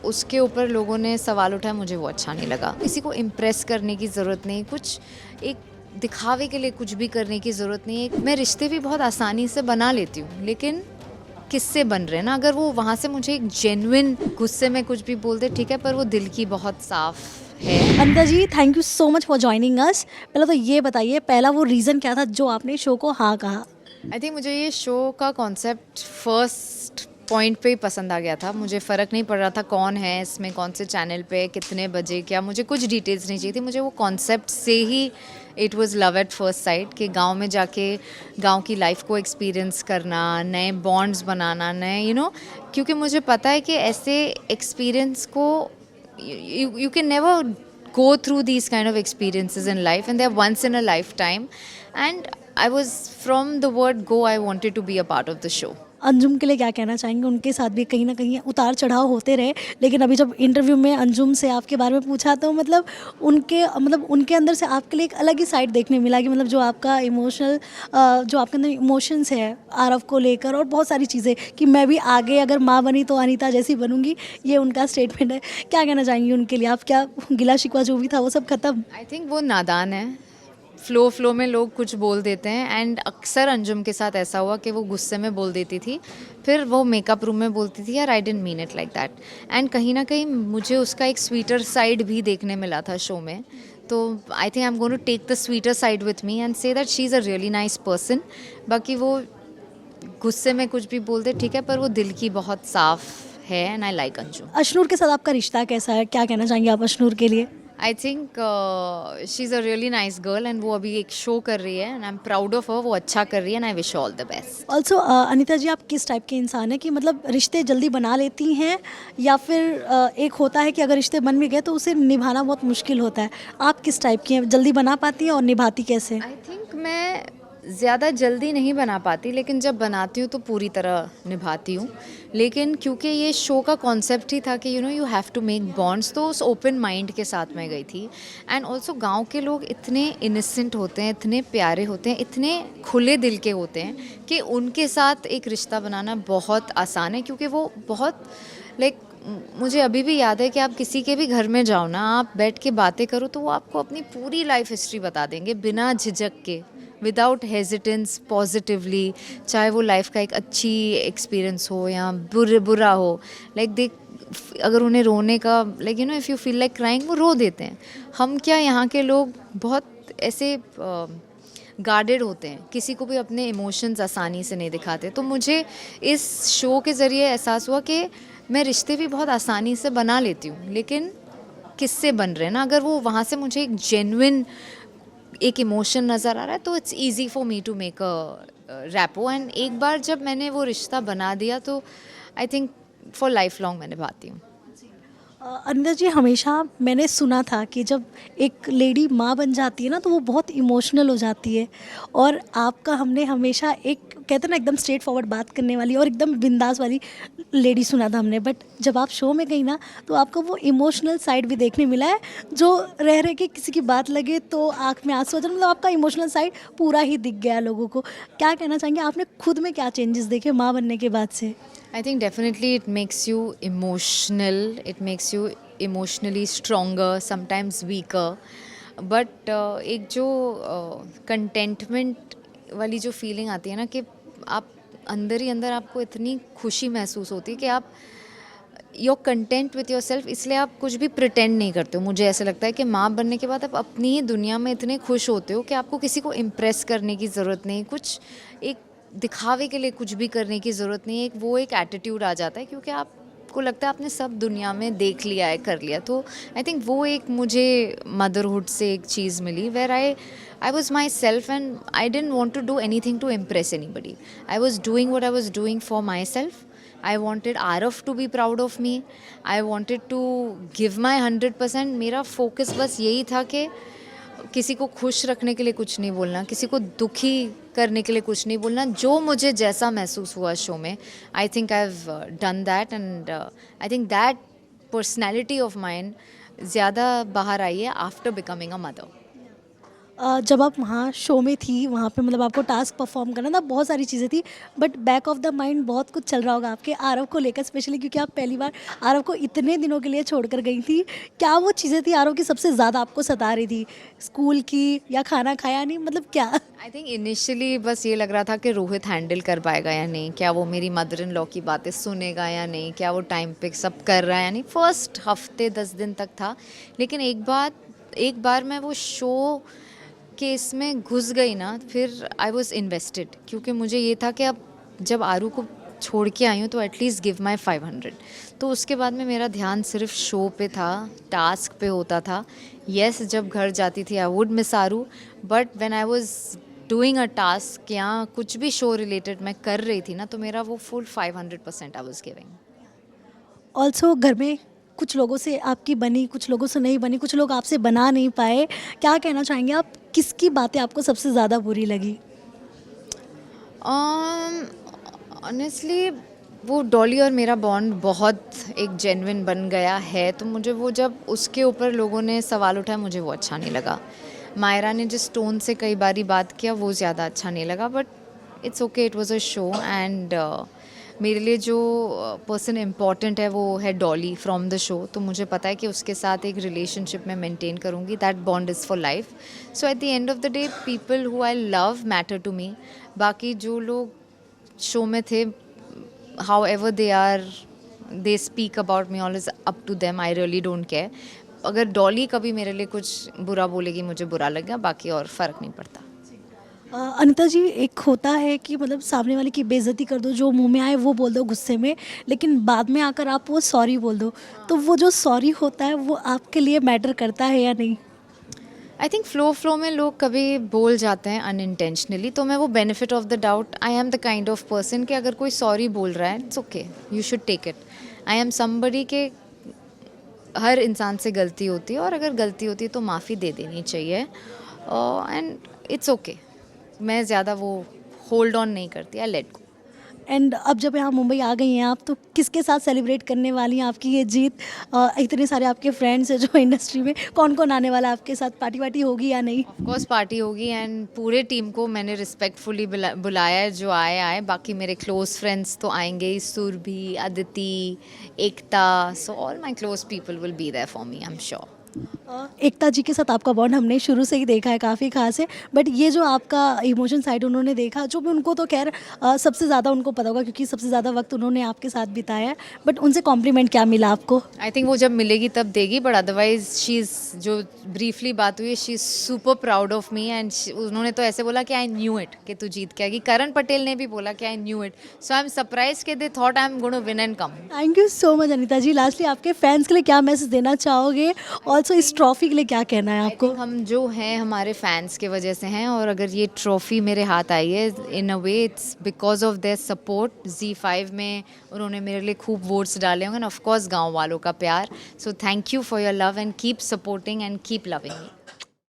उसके ऊपर लोगों ने सवाल उठाया, मुझे वो अच्छा नहीं लगा। किसी को इम्प्रेस करने की ज़रूरत नहीं, कुछ एक दिखावे के लिए कुछ भी करने की ज़रूरत नहीं है। मैं रिश्ते भी बहुत आसानी से बना लेती हूँ, लेकिन किससे बन रहे हैं ना, अगर वो वहाँ से मुझे एक जेन्युइन गुस्से में कुछ भी बोलते ठीक है, पर वो दिल की बहुत साफ है। Anita ji, thank you so much for joining us. पहले तो ये बताइए, पहला वो रीज़न क्या था जो आपने शो को हाँ कहा? आई थिंक मुझे ये शो का कॉन्सेप्ट फर्स्ट पॉइंट पे ही पसंद आ गया था। मुझे फ़र्क नहीं पड़ रहा था कौन है इसमें, कौन से चैनल पे, कितने बजे, क्या, मुझे कुछ डिटेल्स नहीं चाहिए थी। मुझे वो कॉन्सेप्ट से ही it was love at first sight, कि गांव में जाके गांव की लाइफ को एक्सपीरियंस करना, नए बॉन्ड्स बनाना, नए क्योंकि मुझे पता है कि ऐसे एक्सपीरियंस को you can never go through these kind of experiences in life, and they're once in a lifetime. And I was, from the word go, I wanted to be a part of the show. Anjum के लिए क्या कहना चाहेंगे? उनके साथ भी कहीं ना कहीं उतार चढ़ाव होते रहे, लेकिन अभी जब इंटरव्यू में अंजुम से आपके बारे में पूछा तो उनके अंदर से आपके लिए एक अलग ही साइड देखने मिला कि मतलब जो आपका इमोशनल, जो आपके अंदर इमोशंस है आरव को लेकर और बहुत सारी चीज़ें, कि मैं भी आगे अगर माँ बनी तो अनीता जैसी बनूंगी, ये उनका स्टेटमेंट है। क्या कहना चाहेंगी उनके लिए? आप क्या गिला शिकवा जो भी था वो सब खत्म? आई थिंक वो नादान है। फ्लो में लोग कुछ बोल देते हैं, एंड अक्सर अंजुम के साथ ऐसा हुआ कि वो गुस्से में बोल देती थी, फिर वो मेकअप रूम में बोलती थी यार I didn't mean it like that. And कहीं ना कहीं मुझे उसका एक स्वीटर साइड भी देखने मिला था शो में, तो I think I am going to take the sweeter side with me and say that she is a really nice person. बाकी वो गुस्से में कुछ भी बोलते ठीक है, पर वो दिल की बहुत साफ है, and I like Anjum. Ashnoor के साथ आपका रिश्ता कैसा है? क्या कहना चाहेंगे आप अशनूर के लिए? I think she is a really nice girl, and वो अभी एक शो कर रही है, and I am proud of her. वो अच्छा कर रही है, and I wish all the best. Also Anita ji, आप किस टाइप के इंसान हैं कि मतलब रिश्ते जल्दी बना लेती हैं, या फिर एक होता है कि अगर रिश्ते बन भी गए तो उसे निभाना बहुत मुश्किल होता है? आप किस टाइप की हैं? जल्दी बना पाती हैं और निभाती कैसे? आई थिंक मैं ज़्यादा जल्दी नहीं बना पाती, लेकिन जब बनाती हूँ तो पूरी तरह निभाती हूँ। लेकिन क्योंकि ये शो का कॉन्सेप्ट ही था कि you have to make bonds, तो उस ओपन माइंड के साथ मैं गई थी। एंड ऑल्सो गांव के लोग इतने इनोसेंट होते हैं, इतने प्यारे होते हैं, इतने खुले दिल के होते हैं कि उनके साथ एक रिश्ता बनाना बहुत आसान है, क्योंकि वो बहुत लाइक मुझे अभी भी याद है कि आप किसी के भी घर में जाओ ना, आप बैठ के बातें करो तो वो आपको अपनी पूरी लाइफ हिस्ट्री बता देंगे बिना झिझक के, विदाउट हेजिटेंस, पॉजिटिवली। चाहे वो लाइफ का एक अच्छी एक्सपीरियंस हो या बुरा हो, लाइक दे, अगर उन्हें रोने का if you feel like crying, वो रो देते हैं। हम क्या, यहाँ के लोग बहुत ऐसे गार्डेड होते हैं, किसी को भी अपने इमोशंस आसानी से नहीं दिखाते। तो मुझे इस शो के ज़रिए एहसास हुआ कि मैं रिश्ते भी बहुत आसानी से बना लेती हूँ, लेकिन किससे बन रहे हैं ना, अगर वो वहाँ से मुझे एक जेन्युइन एक इमोशन नज़र आ रहा है, तो it's easy for me to make a rapport. And एक बार जब मैंने वो रिश्ता बना दिया तो I think for life long मैं निभाती हूँ। अंदर जी, हमेशा मैंने सुना था कि जब एक लेडी माँ बन जाती है ना तो वो बहुत इमोशनल हो जाती है, और आपका हमने हमेशा एक, कहते हैं ना, एकदम स्ट्रेट फॉरवर्ड बात करने वाली और एकदम बिंदास वाली लेडी सुना था हमने। बट जब आप शो में गई ना तो आपको वो इमोशनल साइड भी देखने मिला है, जो रह के किसी की बात लगे तो आँख में आंसू आ जाए, मतलब आपका इमोशनल साइड पूरा ही दिख गया लोगों को। क्या कहना चाहेंगे, आपने खुद में क्या चेंजेस देखे माँ बनने के बाद से? I think definitely it makes you emotional, it makes you emotionally stronger, sometimes weaker. But एक जो contentment वाली जो feeling आती है ना, कि आप अंदर ही अंदर आपको इतनी खुशी महसूस होती है कि आप you're content with yourself, इसलिए आप कुछ भी pretend नहीं करते हो। मुझे ऐसा लगता है कि माँ बनने के बाद आप अपनी ही दुनिया में इतने खुश होते हो कि आपको किसी को impress करने की ज़रूरत नहीं, कुछ एक दिखावे के लिए कुछ भी करने की ज़रूरत नहीं है। वो एक एटीट्यूड आ जाता है, क्योंकि आपको लगता है आपने सब दुनिया में देख लिया है, कर लिया। तो आई थिंक वो एक मुझे मदरहुड से एक चीज़ मिली, where I was myself, and I didn't want to do anything to impress anybody. I was doing what I was doing for myself. I wanted Aarav to be proud of me, I wanted to give my 100%। मेरा focus बस यही था कि किसी को खुश रखने के लिए कुछ नहीं बोलना, किसी को दुखी करने के लिए कुछ नहीं बोलना। जो मुझे जैसा महसूस हुआ शो में, आई think I have done that, and I think that personality of mine ज़्यादा बाहर आई है आफ्टर बिकमिंग अ मदर। जब आप वहाँ शो में थी, वहाँ पे मतलब आपको टास्क परफॉर्म करना था, बहुत सारी चीज़ें थी, but back of the mind बहुत कुछ चल रहा होगा आपके आरव को लेकर, स्पेशली क्योंकि आप पहली बार आरव को इतने दिनों के लिए छोड़कर गई थी। क्या वो चीज़ें थी आरव की सबसे ज़्यादा आपको सता रही थी, स्कूल की या खाना खाया नहीं, मतलब क्या? आई थिंक इनिशियली बस ये लग रहा था कि रोहित हैंडल कर पाएगा या नहीं, क्या वो मेरी मदर इन लॉ की बातें सुनेगा या नहीं, क्या वो टाइम पे सब कर रहा है या नहीं। फर्स्ट हफ्ते 10 दिन तक था, लेकिन एक बार मैं वो शो के इसमें घुस गई ना, फिर आई वॉज इन्वेस्टेड, क्योंकि मुझे ये था कि अब जब आरू को छोड़ के आई हूँ तो एटलीस्ट गिव माई 500। तो उसके बाद में मेरा ध्यान सिर्फ शो पे था, टास्क पे होता था। यस, जब घर जाती थी I would miss Aru, but when I was doing a task या कुछ भी शो रिलेटेड मैं कर रही थी ना, तो मेरा वो full 500% I was giving. Also घर में कुछ लोगों से आपकी बनी, कुछ लोगों से नहीं बनी, कुछ लोग आपसे बना नहीं पाए, क्या कहना चाहेंगे आप, किसकी बातें आपको सबसे ज़्यादा बुरी लगी? ऑनेस्टली वो डॉली और मेरा बॉन्ड बहुत एक जेन्युइन बन गया है, तो मुझे वो जब उसके ऊपर लोगों ने सवाल उठाया मुझे वो अच्छा नहीं लगा। मायरा ने जिस टोन से कई बारी बात किया वो ज़्यादा अच्छा नहीं लगा, but it's okay, it was a show and मेरे लिए जो पर्सन इम्पॉर्टेंट है वो है डॉली फ्रॉम द शो। तो मुझे पता है कि उसके साथ एक रिलेशनशिप में मेंटेन करूँगी, that bond is for life. So at the end of the day people who I love matter to me. बाकी जो लोग शो में थे, however they are, they speak about me, all is up to them, I really don't care। अगर डॉली कभी मेरे लिए कुछ बुरा बोलेगी मुझे बुरा लगेगा, बाकी और फ़र्क नहीं पड़ता। अनिता जी, एक होता है कि मतलब सामने वाले की बेइज्जती कर दो, जो मुंह में आए वो बोल दो गुस्से में, लेकिन बाद में आकर आप वो सॉरी बोल दो, तो वो जो सॉरी होता है वो आपके लिए मैटर करता है या नहीं? आई थिंक फ्लो में लोग कभी बोल जाते हैं अनइंटेंशनली, तो मैं वो benefit of the doubt, I am the kind of person कि अगर कोई सॉरी बोल रहा है it's okay, you should take it. I am somebody के हर इंसान से गलती होती है, और अगर गलती होती है तो माफ़ी दे देनी चाहिए, एंड इट्स ओके। मैं ज़्यादा वो होल्ड ऑन नहीं करती, आई लेट गो। एंड अब जब यहाँ मुंबई आ गई हैं आप, तो किसके साथ सेलिब्रेट करने वाली हैं आपकी ये जीत? इतने सारे आपके फ्रेंड्स हैं जो इंडस्ट्री में, कौन कौन आने वाला है आपके साथ? पार्टी वार्टी होगी या नहीं? ऑफ कोर्स पार्टी होगी, एंड पूरे टीम को मैंने रिस्पेक्टफुली बुलाया है, जो आए। बाकी मेरे क्लोज फ्रेंड्स तो आएंगे ही, Surabhi, Aditi, Ekta, so all my close people will be there for me, I am sure. Ekta ji के साथ आपका बॉन्ड हमने शुरू से ही देखा है, काफ़ी खास है, बट ये जो आपका इमोशन साइड उन्होंने देखा, जो भी उनको तो खैर सबसे ज़्यादा उनको पता होगा क्योंकि सबसे ज़्यादा वक्त उन्होंने आपके साथ बिताया है, बट उनसे कॉम्प्लीमेंट क्या मिला आपको? आई थिंक वो जब मिलेगी तब देगी, बट अदरवाइज शी इज़, जो ब्रीफली बात हुई, she is super proud of me, and उन्होंने तो ऐसे बोला कि आई न्यू इट कि तू जीत के आएगी। करण पटेल ने भी बोला कि I knew it, so I am surprise कि they thought I am going to win and come. Thank you so much Anita ji. Lastly आपके फैंस के लिए क्या मैसेज देना चाहोगे? ऑल्सो इस ट्रॉफी के लिए क्या कहना है आपको? हम जो हैं हमारे फैंस के वजह से हैं, और अगर ये ट्रॉफ़ी मेरे हाथ आई है in a way it's because of their support. Z5 में उन्होंने मेरे लिए खूब वोट्स डाले होंगे, एंड ऑफ कोर्स गांव वालों का प्यार। So thank you for your love and keep supporting and keep loving me.